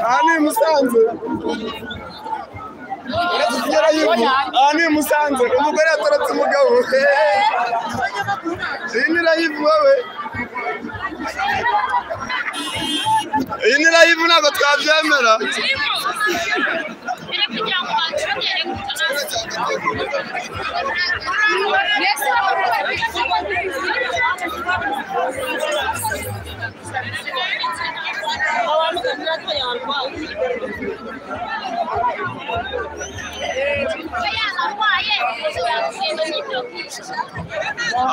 Ahani Musanze. Ahani Musanze. Umugore yatorotse umugabo. Iyi ni live wowe. Iyi ni live ntabwo twabyemera.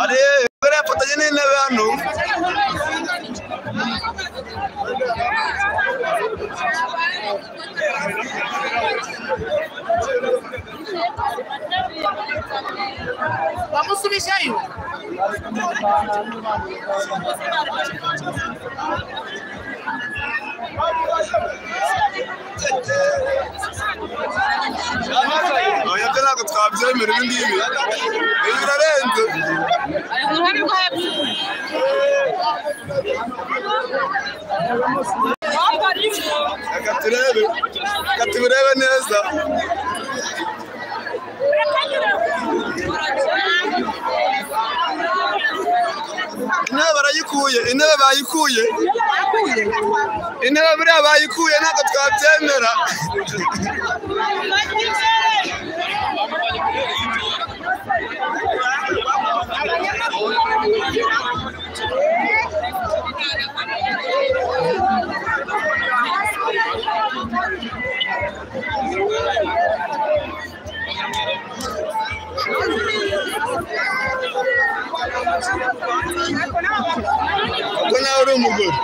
Ari bere yafatanye n'intebe hano. Bamusubishayo. Oya ntabwo twabyemera ibi ngibi. Ibi birarenze. Reka turebe neza. Intebe barayikuye, intebe bayikuye. Intebe buriya bayikuye ntabwo twabyemera. Uko nawe uri umugore.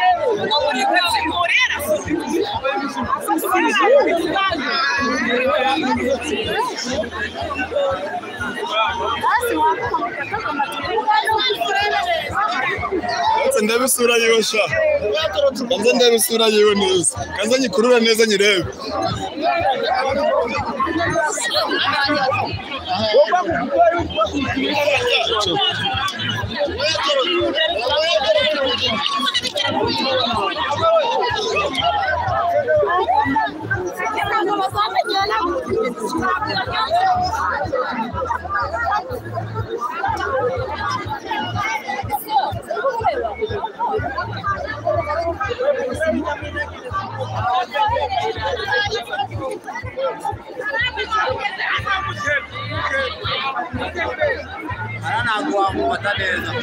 Ndabisura yiwe sha. Kanza ndabisura yiwe neza. Kanza nyikurura neza nyirebe.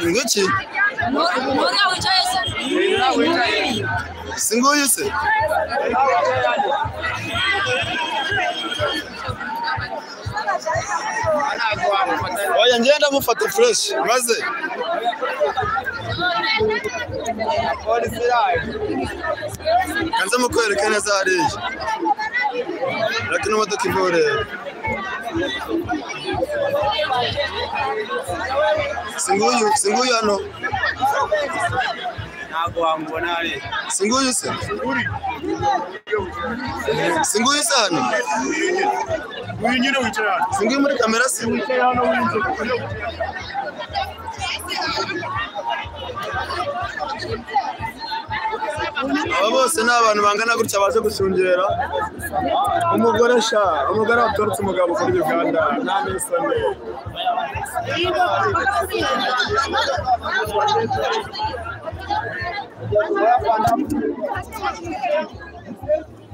Ngiki? Singuyu se? Oya ngenda mufata fresh maze. Kanza mukwereka neza hariya. Lakini imodoka ivore. Singuyu hano. Ntago wamubona ari. Singuyu se? Singuyu se hano? Uyu nyine wicaye hano. Singuyu muri kamera se? Wicaye hano winjiye. Aba bose ni abantu bangana gutya baje gushungera umugore sha, umugore watorotse umugabo kuri Uganda nta n'isoni.